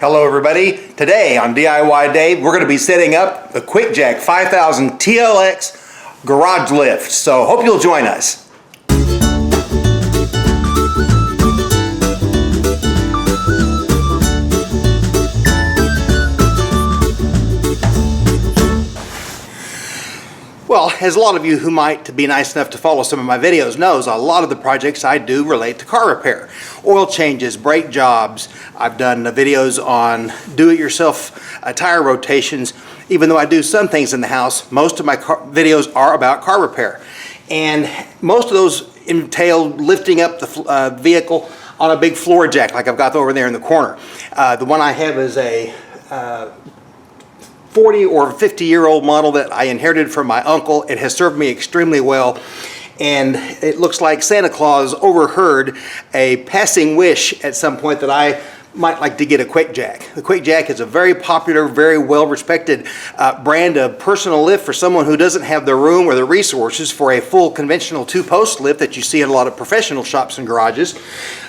Hello everybody. Today on DIY Day we're going to be setting up the QuickJack 5000 TLX garage lift. So hope you'll join us. Well, as a lot of you who might be nice enough to follow some of my videos knows, a lot of the projects I do relate to car repair. Oil changes, brake jobs. I've done videos on do-it-yourself tire rotations. Even though I do some things in the house, most of my videos are about car repair. And most of those entail lifting up the vehicle on a big floor jack like I've got over there in the corner. The one I have is a 40 or 50-year-old model that I inherited from my uncle. It has served me extremely well, and it looks like Santa Claus overheard a passing wish at some point that I might like to get a QuickJack. The QuickJack is a very popular, very well-respected brand of personal lift for someone who doesn't have the room or the resources for a full conventional two-post lift that you see in a lot of professional shops and garages.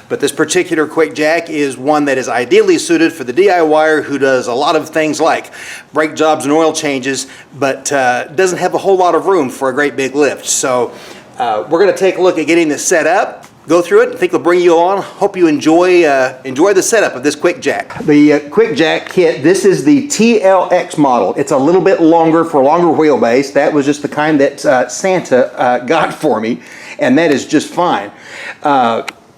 But this particular QuickJack is one that is ideally suited for the DIYer who does a lot of things like brake jobs and oil changes, but doesn't have a whole lot of room for a great big lift. So we're going to take a look at getting this set up, go through it. I think we'll bring you on. Hope you enjoy the setup of this QuickJack. The QuickJack kit, this is the TLX model. It's a little bit longer for a longer wheelbase. That was just the kind that Santa got for me, and that is just fine.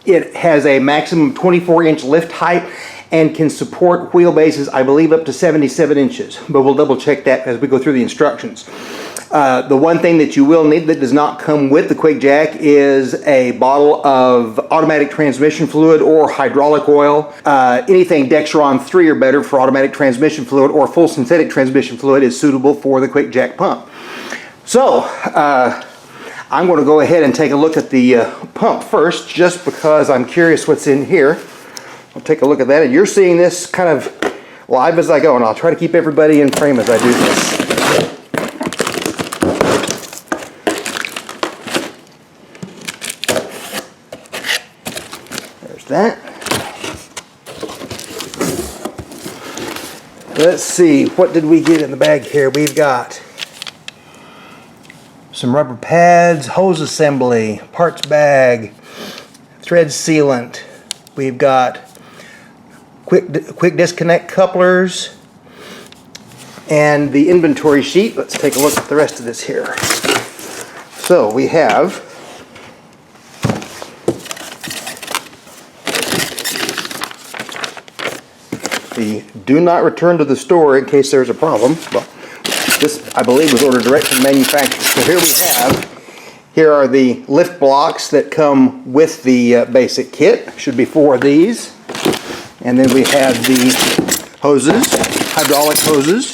It has a maximum 24-inch lift height and can support wheelbases, I believe, up to 77 inches. But we'll double check that as we go through the instructions. The one thing that you will need that does not come with the QuickJack is a bottle of automatic transmission fluid or hydraulic oil. Anything Dexron 3 or better for automatic transmission fluid or full synthetic transmission fluid is suitable for the QuickJack pump. So, I'm going to go ahead and take a look at the pump first, just because I'm curious what's in here. I'll take a look at that, and you're seeing this kind of live as I go, and I'll try to keep everybody in frame as I do this. There's that. Let's see, what did we get in the bag here? We've got some rubber pads, hose assembly, parts bag, thread sealant. We've got quick disconnect couplers and the inventory sheet. Let's take a look at the rest of this here. So we have the do not return to the store in case there's a problem. Well, this, I believe, was ordered direct from the manufacturer. So here are the lift blocks that come with the basic kit. Should be 4 of these. And then we have the hoses, hydraulic hoses.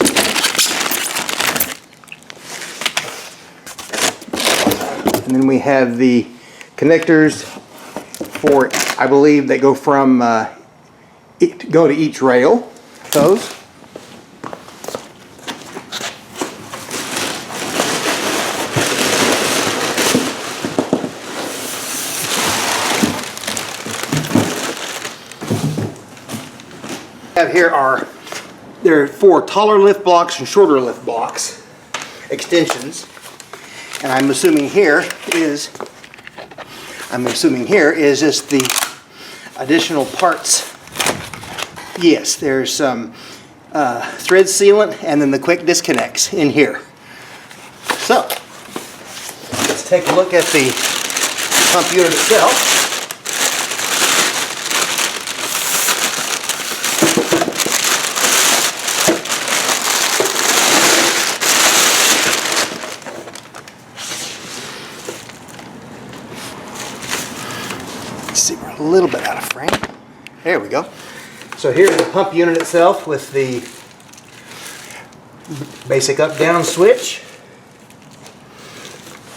And then we have the connectors for, I believe, they go from go to each rail. Those. Here there are 4 taller lift blocks and shorter lift blocks, extensions, and I'm assuming here is just the additional parts. Yes, there's some thread sealant and then the quick disconnects in here. So let's take a look at the pump unit itself. See, we're a little bit out of frame. There we go. So here's the pump unit itself with the basic up-down switch.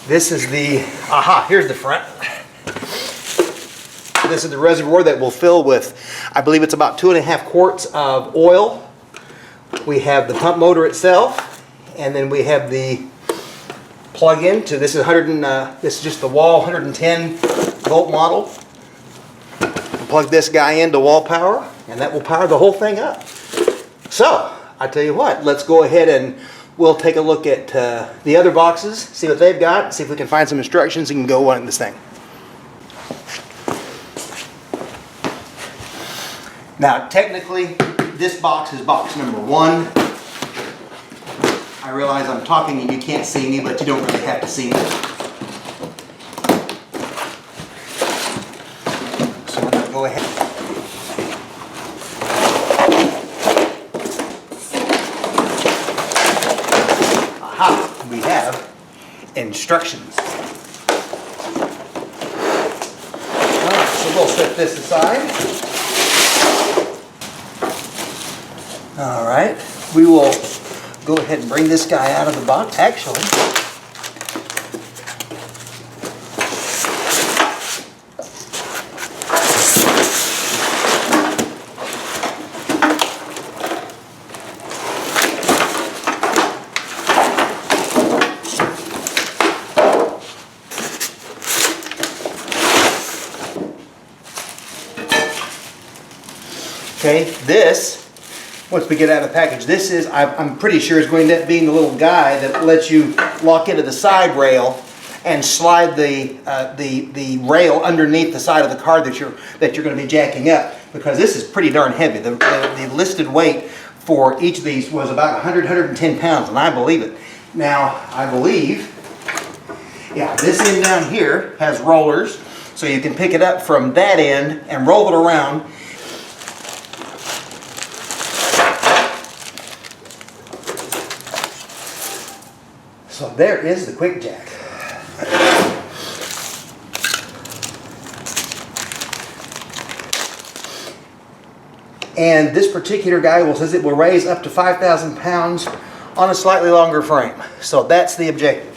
This is the, here's the front. This is the reservoir that will fill with, I believe it's about 2.5 quarts of oil. We have the pump motor itself, and then we have the plug-in to, this is just the wall 110 volt model. Plug this guy into wall power. and that will power the whole thing up. So, I tell you what, let's go ahead and we'll take a look at the other boxes, see what they've got, see if we can find some instructions and go on this thing. Now, technically, this box is box number 1. I realize I'm talking and you can't see me, but you don't really have to see me. So we're going to go ahead. Aha, we have instructions. All right, so we'll set this aside. All right, we will go ahead and bring this guy out of the box. Actually, okay, this, once we get out of the package, this is, I'm pretty sure, is going to end up being the little guy that lets you lock into the side rail and slide the rail underneath the side of the car that you're going to be jacking up, because this is pretty darn heavy. The listed weight for each of these was about 110 pounds, and I believe it. Now, I believe, yeah, this end down here has rollers, so you can pick it up from that end and roll it around. So there is the QuickJack. And this particular guy says it will raise up to 5,000 pounds on a slightly longer frame. So that's the objective.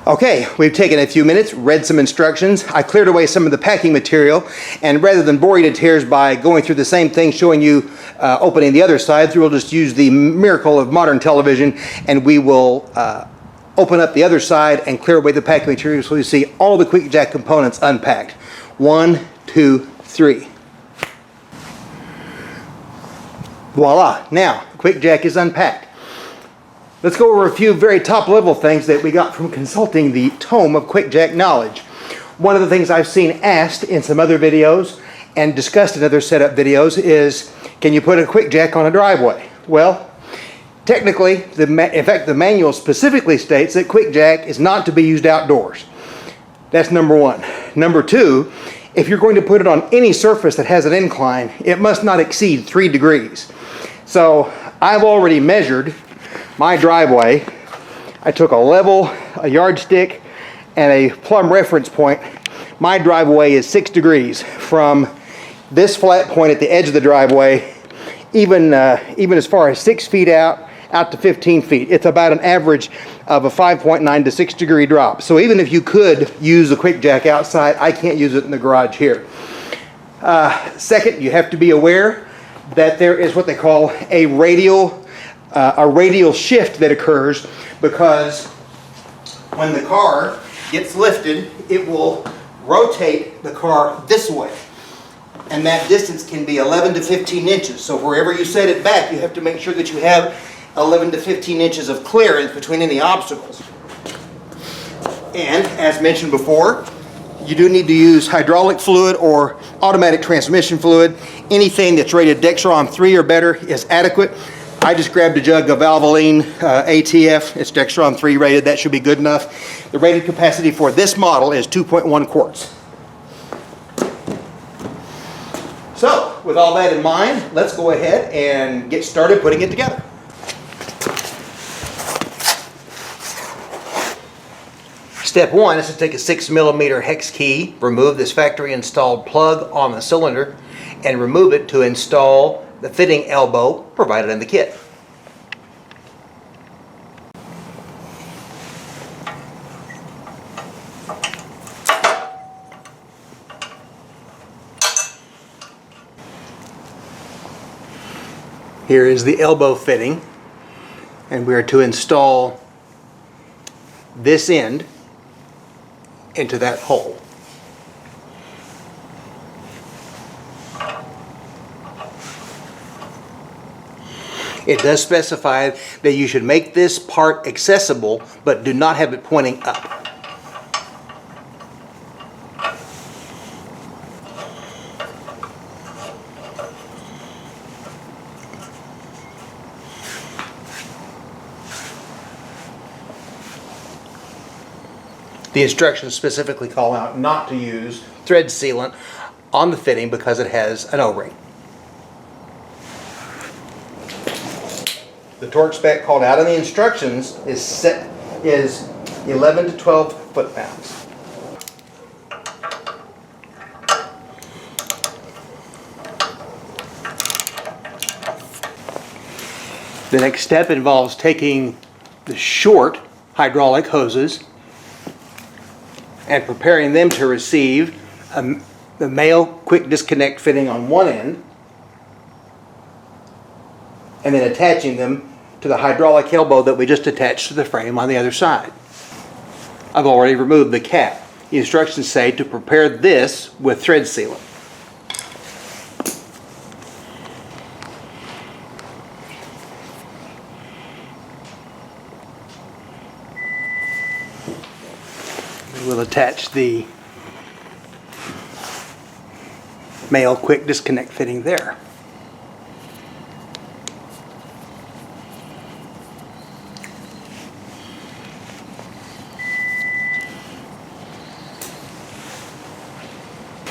Okay, we've taken a few minutes, read some instructions. I cleared away some of the packing material, and rather than bore you to tears by going through the same thing, showing you opening the other side, we'll just use the miracle of modern television, and we will open up the other side and clear away the packing material so you see all the QuickJack components unpacked. 1, 2, 3. Voila! Now, QuickJack is unpacked. Let's go over a few very top-level things that we got from consulting the tome of QuickJack knowledge. One of the things I've seen asked in some other videos and discussed in other setup videos is, can you put a QuickJack on a driveway? Well, technically, in fact, the manual specifically states that QuickJack is not to be used outdoors. That's number 1. Number 2, if you're going to put it on any surface that has an incline, it must not exceed 3 degrees. So I've already measured my driveway. I took a level, a yardstick, and a plumb reference point. My driveway is 6 degrees from this flat point at the edge of the driveway, even as far as 6 feet out to 15 feet. It's about an average of a 5.9 to 6 degree drop. So even if you could use the QuickJack outside, I can't use it in the garage here. Second, you have to be aware that there is what they call a radial shift that occurs, because when the car gets lifted, it will rotate the car this way. And that distance can be 11 to 15 inches. So wherever you set it back, you have to make sure that you have 11 to 15 inches of clearance between any obstacles. And as mentioned before, you do need to use hydraulic fluid or automatic transmission fluid. Anything that's rated Dextron 3 or better is adequate. I just grabbed a jug of Valvoline ATF. It's Dextron 3 rated. That should be good enough. The rated capacity for this model is 2.1 quarts. So, with all that in mind, let's go ahead and get started putting it together. Step 1 is to take a 6mm hex key, remove this factory installed plug on the cylinder, and remove it to install the fitting elbow provided in the kit. Here is the elbow fitting, and we are to install this end into that hole. It does specify that you should make this part accessible, but do not have it pointing up. The instructions specifically call out not to use thread sealant on the fitting because it has an O-ring. The torque spec called out in the instructions is 11 to 12 foot-pounds. The next step involves taking the short hydraulic hoses and preparing them to receive the male quick disconnect fitting on one end, and then attaching them to the hydraulic elbow that we just attached to the frame on the other side. I've already removed the cap. The instructions say to prepare this with thread sealant. We'll attach the male quick disconnect fitting there.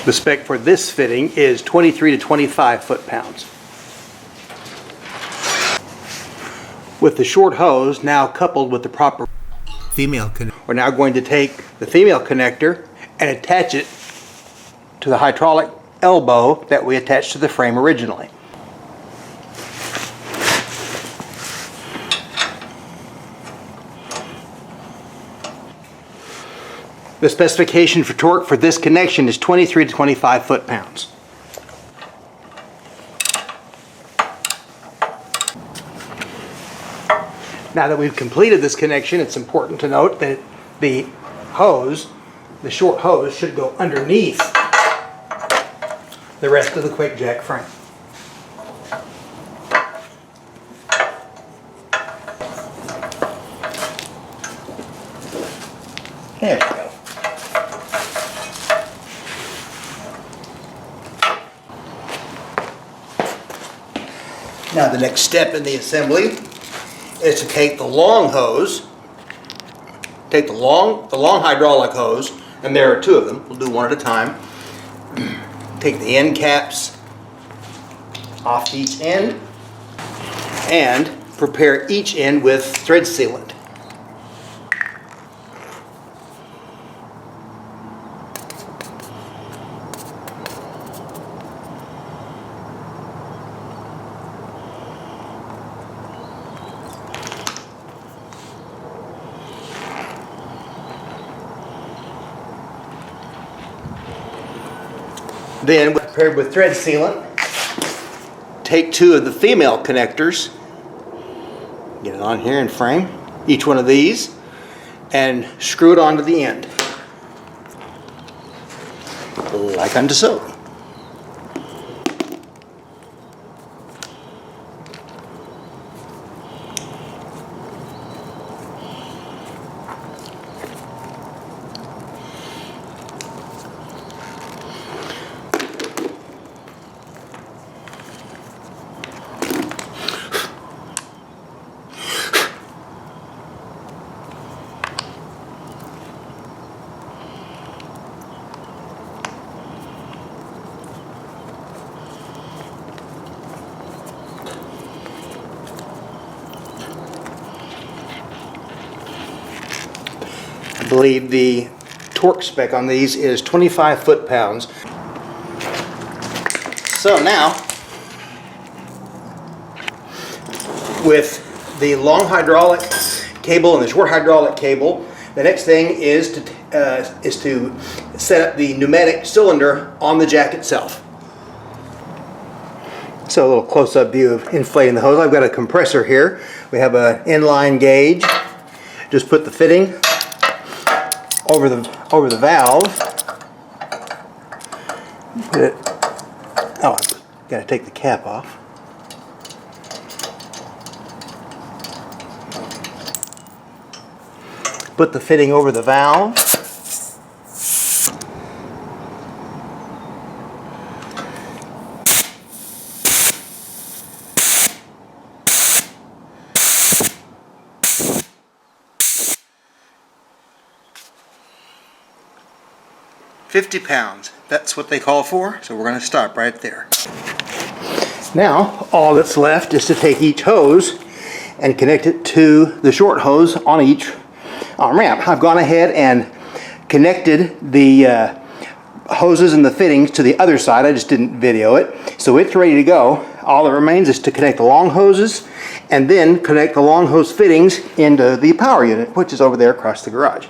The spec for this fitting is 23 to 25 foot-pounds. With the short hose now coupled with the proper female connector, we're now going to take the female connector and attach it to the hydraulic elbow that we attached to the frame originally. The specification for torque for this connection is 23 to 25 foot-pounds. Now that we've completed this connection, it's important to note that the hose, the short hose, should go underneath the rest of the QuickJack frame. There we go. Now the next step in the assembly is to take the long hose, take the long hydraulic hose, and there are two of them, we'll do one at a time. Take the end caps off each end and prepare each end with thread sealant. Then, prepared with thread sealant, take two of the female connectors, get it on here and frame each one of these, and screw it onto the end, like unto so. I believe the torque spec on these is 25 foot-pounds. So now, with the long hydraulic cable and the short hydraulic cable, the next thing is to set up the pneumatic cylinder on the jack itself. So a little close-up view of inflating the hose. I've got a compressor here. We have an inline gauge. Just put the fitting over the valve. Put it. Oh, I've got to take the cap off. put the fitting over the valve. £50, that's what they call for, so we're going to stop right there. Now all that's left is to take each hose and connect it to the short hose on each arm ramp. I've gone ahead and connected the hoses and the fittings to the other side. I just didn't video it, so it's ready to go. All that remains is to connect the long hoses and then connect the long hose fittings into the power unit, which is over there across the garage.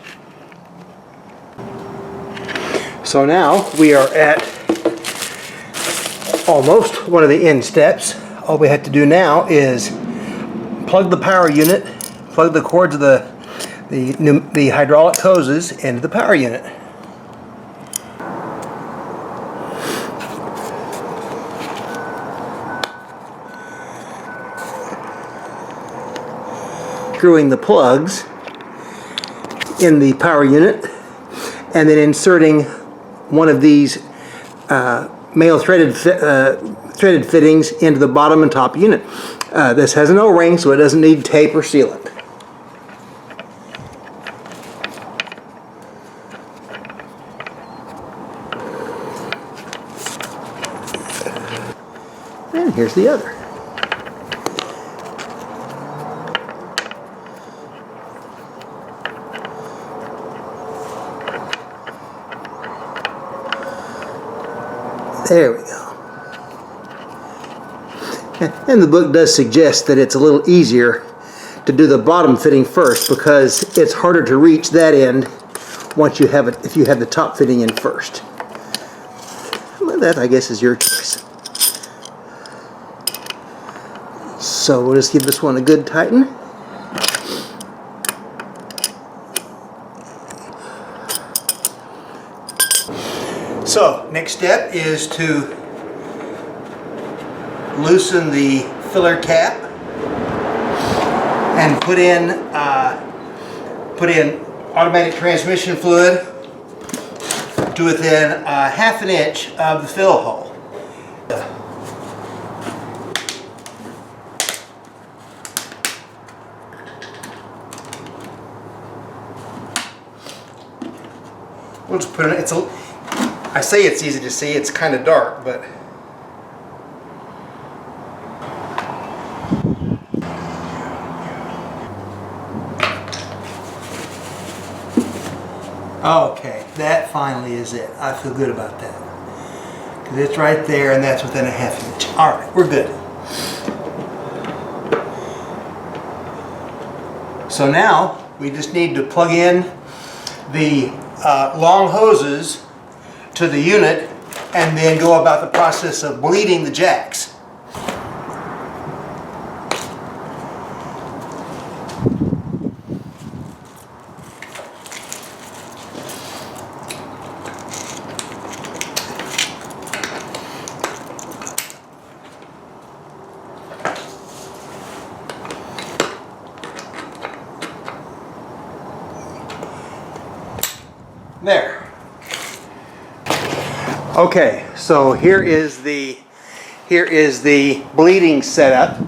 So now we are at almost one of the end steps. All we have to do now is plug the power unit, plug the cords of the hydraulic hoses into the power unit. Screwing the plugs in the power unit and then inserting one of these male threaded fittings into the bottom and top unit. This has an O-ring, so it doesn't need tape or sealant. And here's the other. There we go. And the book does suggest that it's a little easier to do the bottom fitting first because it's harder to reach that end once you have it, if you have the top fitting in first. Well, that I guess is your choice. So we'll just give this one a good tighten. So, next step is to loosen the filler cap and put in automatic transmission fluid to within half an inch of the fill hole. We'll just put it in. I say it's easy to see, it's kind of dark, but okay, that finally is it. I feel good about that. Because it's right there and that's within a half inch. Alright, we're good. So now we just need to plug in the long hoses to the unit and then go about the process of bleeding the jacks. There. Okay, so here is the bleeding setup.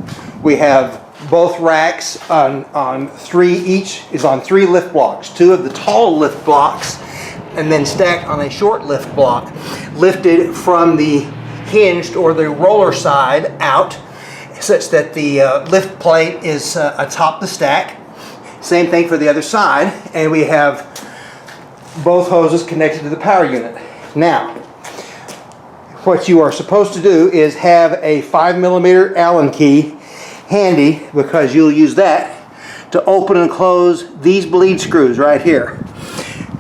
We have both racks on three, each is on 3 lift blocks. 2 of the tall lift blocks and then stacked on a short lift block, lifted from the hinged or the roller side out such that the lift plate is atop the stack. Same thing for the other side, and we have both hoses connected to the power unit. Now, what you are supposed to do is have a 5mm Allen key handy because you'll use that to open and close these bleed screws right here.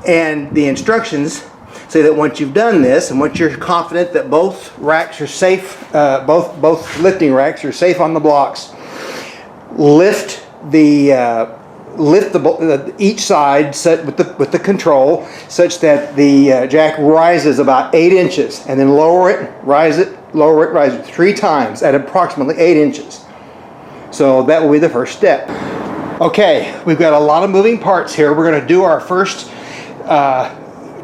And the instructions say that once you've done this and once you're confident that both racks are safe, both lifting racks are safe on the blocks, lift each side set with the control such that the jack rises about 8 inches, and then lower it, rise it, 3 times at approximately 8 inches. So that will be the first step. Okay, we've got a lot of moving parts here. We're going to do our first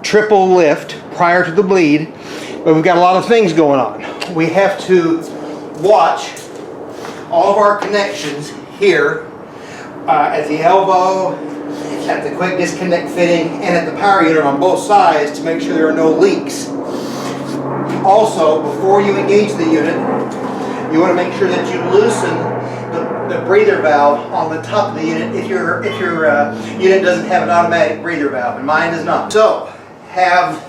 triple lift prior to the bleed, but we've got a lot of things going on. We have to watch all of our connections here at the elbow, at the quick disconnect fitting, and at the power unit on both sides to make sure there are no leaks. Also, before you engage the unit, you want to make sure that you loosen the breather valve on the top of the unit if your unit doesn't have an automatic breather valve, and mine does not. So, have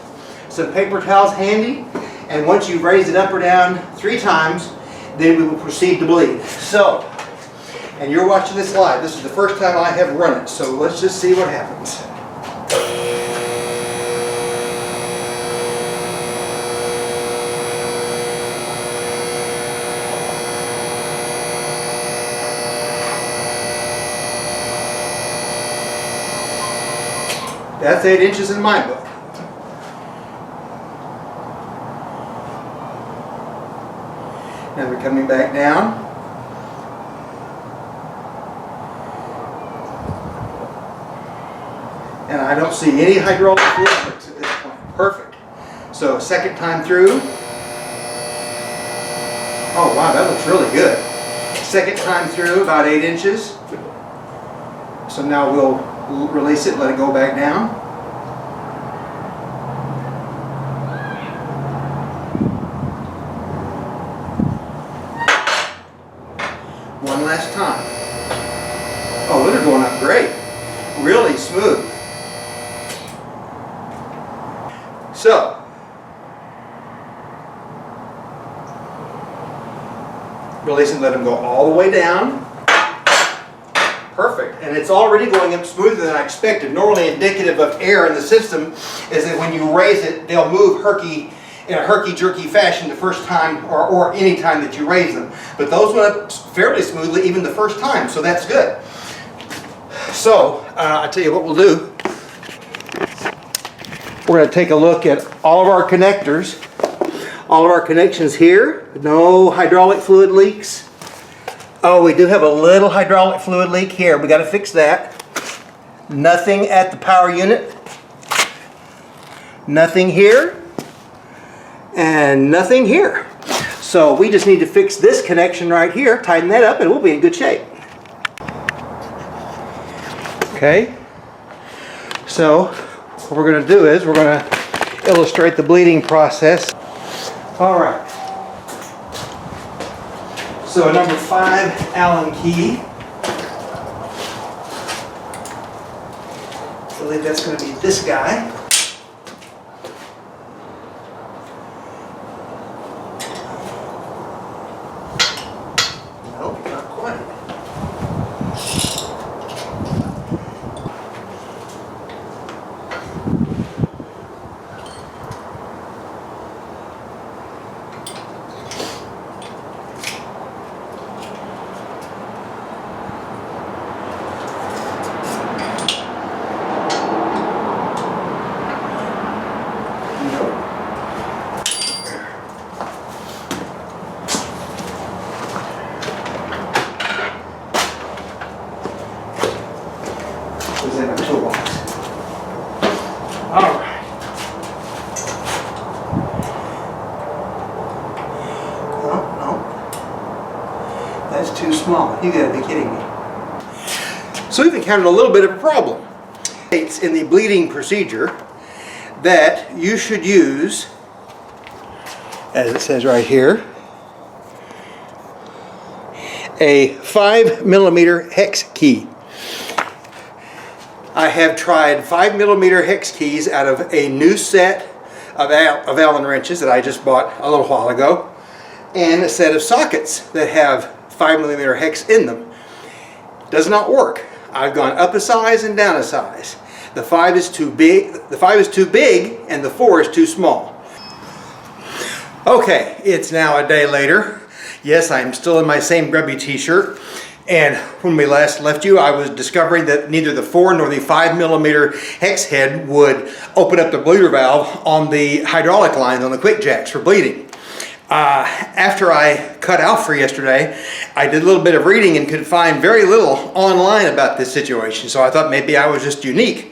some paper towels handy, and once you've raised it up or down 3 times, then we will proceed to bleed. So, and you're watching this live. This is the first time I have run it, so let's just see what happens. That's 8 inches in my book. Now we're coming back down. And I don't see any hydraulic fluid leaks at this point. Perfect. So second time through. Oh wow, that looks really good. Second time through, about 8 inches. So now we'll release it, let it go back down. One last time. Oh, they're going up great. Really smooth. So, release and let them go all the way down. Perfect. And it's already going up smoother than I expected. Normally indicative of air in the system is that when you raise it, they'll move in a herky-jerky fashion the first time or any time that you raise them. But those went up fairly smoothly even the first time, so that's good. So, I'll tell you what we'll do. We're going to take a look at all of our connectors. All of our connections here. No hydraulic fluid leaks. Oh, we do have a little hydraulic fluid leak here. We got to fix that. Nothing at the power unit. Nothing here. And nothing here. So we just need to fix this connection right here, tighten that up, and we'll be in good shape. Okay. So what we're going to do is we're going to illustrate the bleeding process. All right. So a number 5 Allen key. I believe that's going to be this guy. Nope, not quite. Was in a toolbox. All right. No. That's too small. You gotta be kidding me. So we've encountered a little bit of a problem. It's in the bleeding procedure that you should use, as it says right here, a 5mm hex key. I have tried 5mm hex keys out of a new set of Allen wrenches that I just bought a little while ago, and a set of sockets that have 5mm hex in them. Does not work. I've gone up a size and down a size. The 5 is too big. The 5 is too big, and the 4 is too small. Okay, it's now a day later. Yes, I'm still in my same grubby t-shirt. And when we last left you, I was discovering that neither the 4 nor the 5mm hex head would open up the bleeder valve on the hydraulic lines on the QuickJacks for bleeding. After I cut out for yesterday, I did a little bit of reading and could find very little online about this situation. So I thought maybe I was just unique.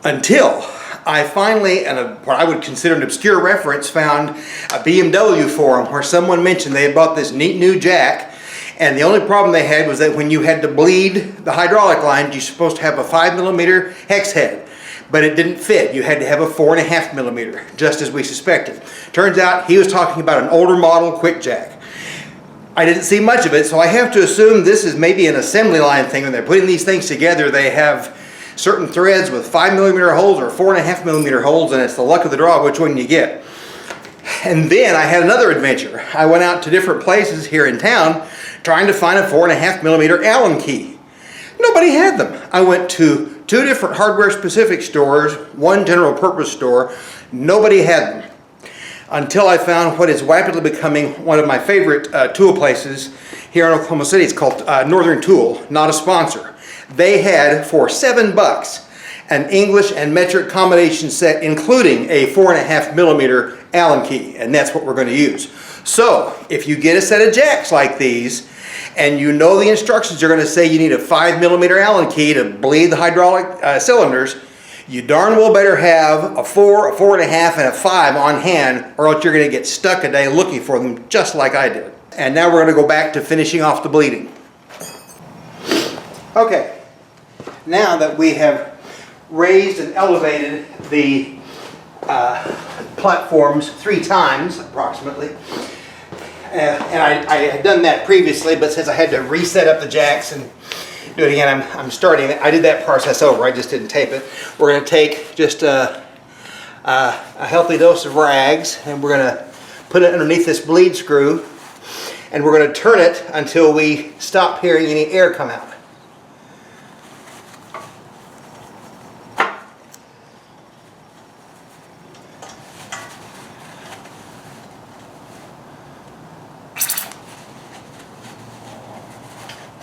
Until I finally, in what I would consider an obscure reference, found a BMW forum where someone mentioned they had bought this neat new jack, and the only problem they had was that when you had to bleed the hydraulic line, you're supposed to have a 5mm hex head, but it didn't fit. You had to have a 4.5mm, just as we suspected. Turns out he was talking about an older model QuickJack. I didn't see much of it, so I have to assume this is maybe an assembly line thing. When they're putting these things together, they have certain threads with 5mm holes or 4.5mm holes, and it's the luck of the draw which one you get. And then I had another adventure. I went out to different places here in town trying to find a 4.5mm Allen key. Nobody had them. I went to 2 different hardware specific stores, 1 general purpose store. Nobody had them. Until I found what is rapidly becoming one of my favorite tool places here in Oklahoma City. It's called Northern Tool, not a sponsor. They had, for $7, an English and metric combination set, including a 4.5mm Allen key, and that's what we're going to use. So, if you get a set of jacks like these, and you know the instructions are going to say you need a 5mm Allen key to bleed the hydraulic cylinders, you darn well better have a 4, a 4.5, and a 5 on hand, or else you're going to get stuck a day looking for them, just like I did. And now we're going to go back to finishing off the bleeding. Okay, now that we have raised and elevated the platforms 3 times approximately, and I had done that previously, but since I had to reset up the jacks and do it again, I'm starting. I did that process over, I just didn't tape it. We're going to take just a healthy dose of rags, and we're going to put it underneath this bleed screw, and we're going to turn it until we stop hearing any air come out.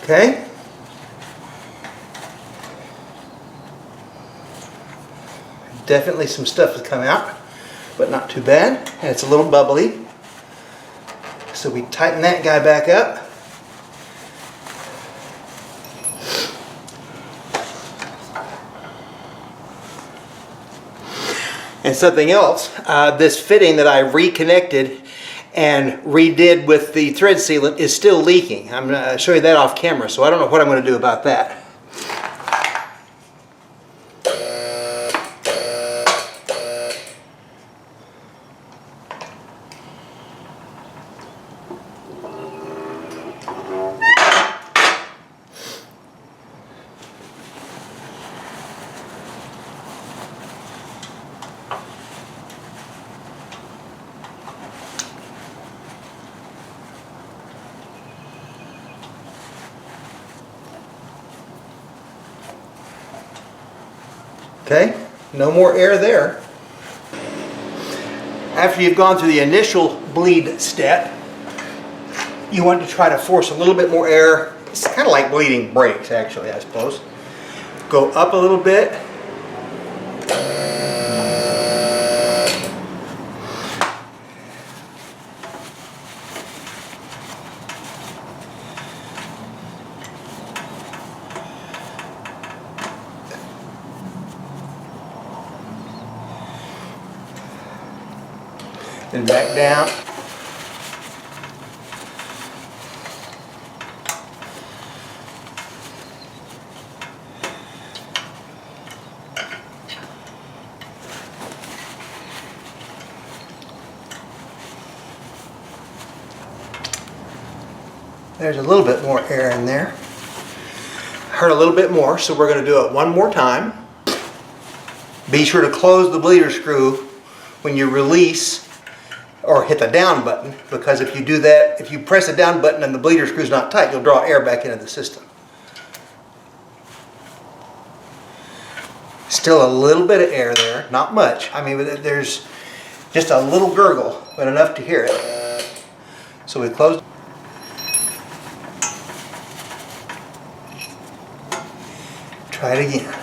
Okay. Definitely some stuff has come out, but not too bad. And it's a little bubbly. So we tighten that guy back up. And something else, this fitting that I reconnected and redid with the thread sealant is still leaking. I'm going to show you that off camera, so I don't know what I'm going to do about that. Okay, no more air there. After you've gone through the initial bleed step, you want to try to force a little bit more air. It's kind of like bleeding brakes, actually, I suppose. Go up a little bit. Then back down. There's a little bit more air in there. Hurt a little bit more, so we're going to do it one more time. Be sure to close the bleeder screw when you release or hit the down button, because if you do that, if you press the down button and the bleeder screw is not tight, you'll draw air back into the system. Still a little bit of air there, not much. I mean, there's just a little gurgle, but enough to hear it. So we close. Try it again.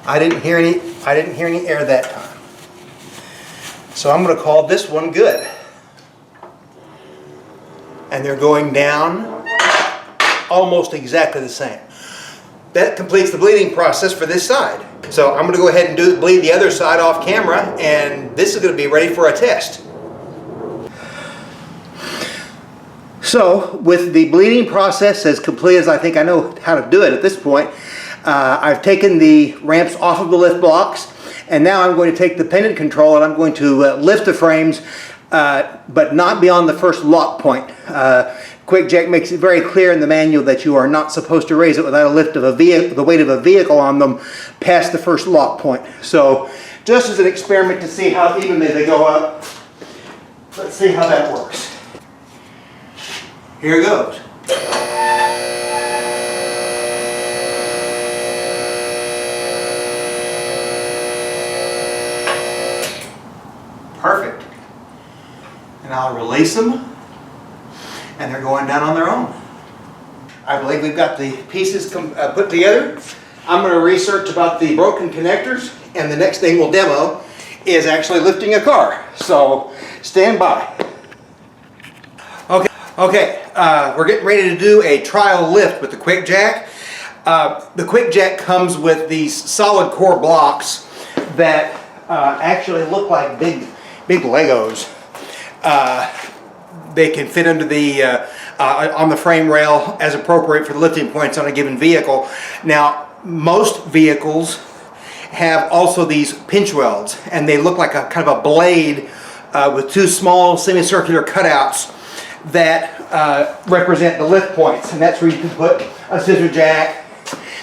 I didn't hear any air that time. So I'm going to call this one good. And they're going down almost exactly the same. That completes the bleeding process for this side. So I'm going to go ahead and bleed the other side off camera, and this is going to be ready for a test. So with the bleeding process as complete as I think I know how to do it at this point, I've taken the ramps off of the lift blocks, and now I'm going to take the pendant control and I'm going to lift the frames, but not beyond the first lock point. QuickJack makes it very clear in the manual that you are not supposed to raise it without a lift of a vehicle, the weight of a vehicle on them, past the first lock point. So just as an experiment to see how evenly they go up, let's see how that works. Here goes. Perfect. And I'll release them, and they're going down on their own. I believe we've got the pieces put together. I'm going to research about the broken connectors, and the next thing we'll demo is actually lifting a car. So stand by. Okay, we're getting ready to do a trial lift with the QuickJack. The QuickJack comes with these solid core blocks that actually look like big Legos. They can fit under the on the frame rail as appropriate for the lifting points on a given vehicle. Now, most vehicles have also these pinch welds, and they look like a kind of a blade with two small semicircular cutouts that represent the lift points, and that's where you can put a scissor jack.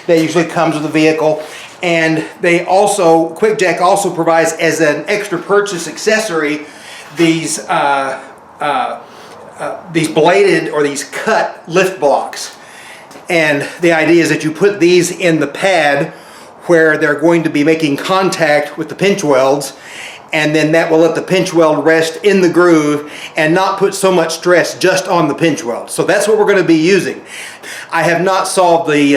That usually comes with the vehicle, and they also, QuickJack also provides as an extra purchase accessory these bladed or these cut lift blocks. And the idea is that you put these in the pad where they're going to be making contact with the pinch welds, and then that will let the pinch weld rest in the groove and not put so much stress just on the pinch weld. So that's what we're going to be using. I have not solved the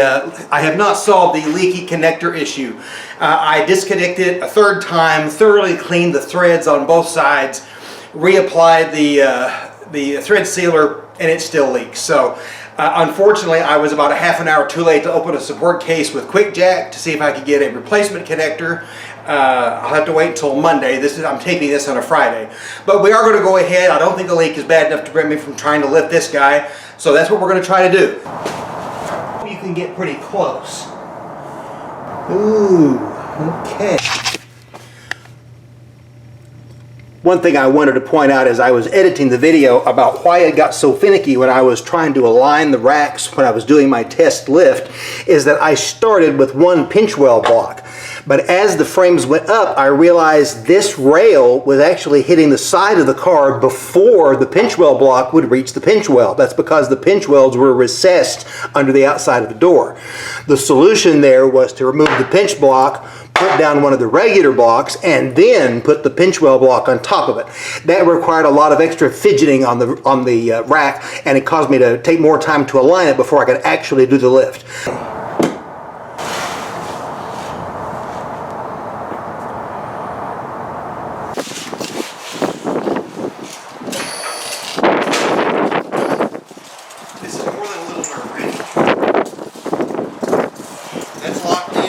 leaky connector issue. I disconnected it a third time, thoroughly cleaned the threads on both sides, reapplied the thread sealer, and it still leaks. So unfortunately, I was about a half an hour too late to open a support case with QuickJack to see if I could get a replacement connector. I'll have to wait until Monday. I'm taping this on a Friday. But we are going to go ahead. I don't think the leak is bad enough to prevent me from trying to lift this guy. So that's what we're going to try to do. You can get pretty close. Ooh, okay. One thing I wanted to point out as I was editing the video about why it got so finicky when I was trying to align the racks when I was doing my test lift is that I started with one pinch weld block. But as the frames went up, I realized this rail was actually hitting the side of the car before the pinch weld block would reach the pinch weld. That's because the pinch welds were recessed under the outside of the door. The solution there was to remove the pinch block, put down one of the regular blocks, and then put the pinch weld block on top of it. That required a lot of extra fidgeting on the rack, and it caused me to take more time to align it before I could actually do the lift. This is more than a little nerve-wracking. That's locked in.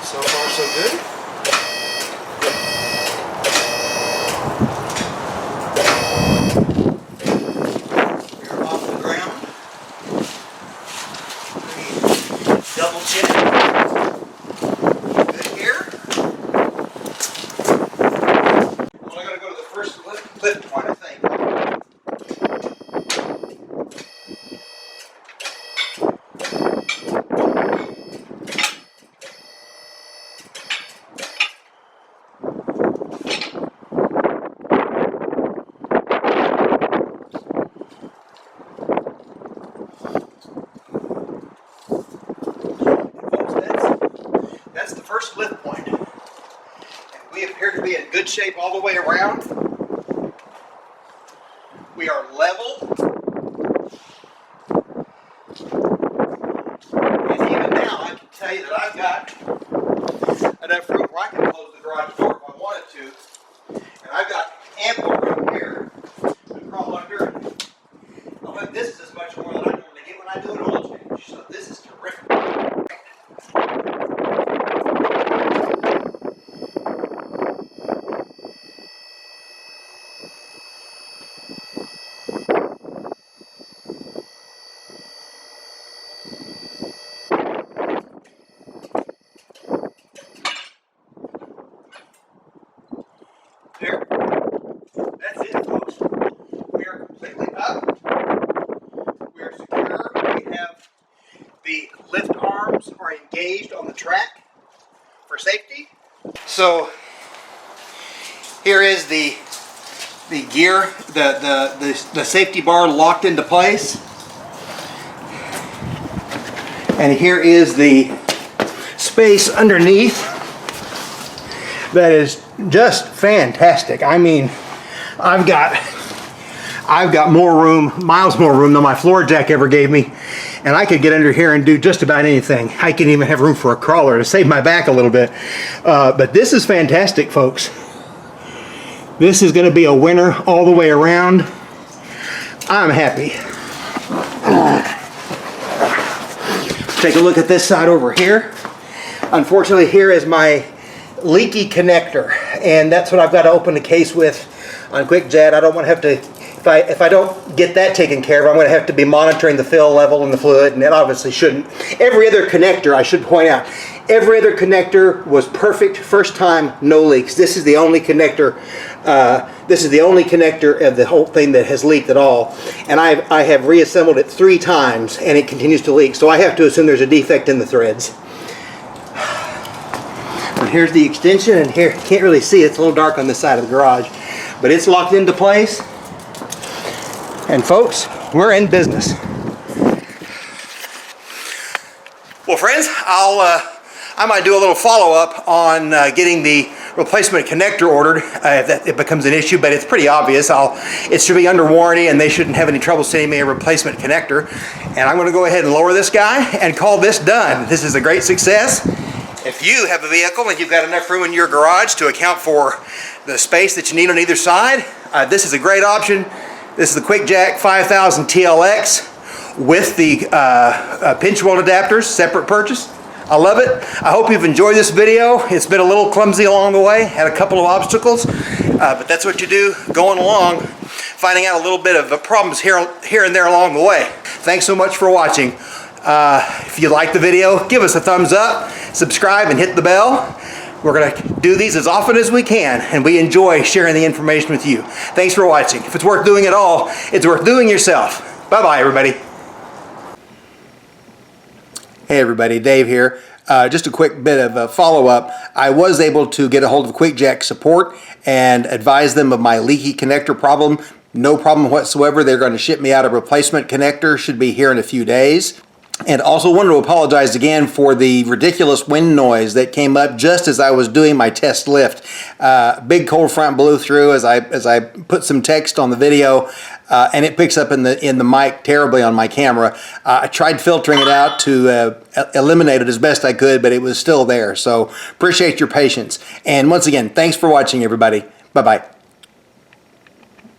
So far, so good. We're off the ground. Double check. Good here. Well, I gotta go to the first lift point, I think. That's the first lift point. And we appear to be in good shape all the way around. We are got enough room where I can close the garage door if I wanted to. And I've got ample room here to crawl under. But this is as much more than I normally get when I do an oil change. So this is terrific. There. That's it, folks. We are completely up. We are secure. We have the lift arms are engaged on the track for safety. So here is the gear, the safety bar locked into place. And here is the space underneath that is just fantastic. I mean, I've got more room, miles more room than my floor jack ever gave me, and I could get under here and do just about anything. I can even have room for a crawler to save my back a little bit. But this is fantastic, folks. This is going to be a winner all the way around. I'm happy. Take a look at this side over here. Unfortunately, here is my leaky connector, and that's what I've got to open the case with on QuickJack. I don't want to have to, if I don't get that taken care of, I'm going to have to be monitoring the fill level in the fluid, and it obviously shouldn't. Every other connector, I should point out, every other connector was perfect first time, no leaks. This is the only connector. This is the only connector of the whole thing that has leaked at all, and I have reassembled it 3 times, and it continues to leak. So I have to assume there's a defect in the threads. And here's the extension, and here, can't really see, it's a little dark on this side of the garage, but it's locked into place. And folks, we're in business. Well, friends, I might do a little follow-up on getting the replacement connector ordered if that it becomes an issue, but it's pretty obvious. It should be under warranty, and they shouldn't have any trouble sending me a replacement connector. And I'm going to go ahead and lower this guy and call this done. This is a great success. If you have a vehicle and you've got enough room in your garage to account for the space that you need on either side, this is a great option. This is the QuickJack 5000 TLX with the pinch weld adapters, separate purchase. I love it. I hope you've enjoyed this video. It's been a little clumsy along the way, had a couple of obstacles, but that's what you do going along, finding out a little bit of problems here and there along the way. Thanks so much for watching. If you like the video, give us a thumbs up, subscribe, and hit the bell. We're going to do these as often as we can, and we enjoy sharing the information with you. Thanks for watching. If it's worth doing at all, it's worth doing yourself. Bye-bye, everybody. Hey, everybody. Dave here. Just a quick bit of a follow-up. I was able to get a hold of QuickJack support and advise them of my leaky connector problem. No problem whatsoever. They're going to ship me out a replacement connector. Should be here in a few days. And also wanted to apologize again for the ridiculous wind noise that came up just as I was doing my test lift. Big cold front blew through as I put some text on the video, and it picks up in the mic terribly on my camera. I tried filtering it out to eliminate it as best I could, but it was still there. So appreciate your patience. And once again, thanks for watching, everybody. Bye-bye.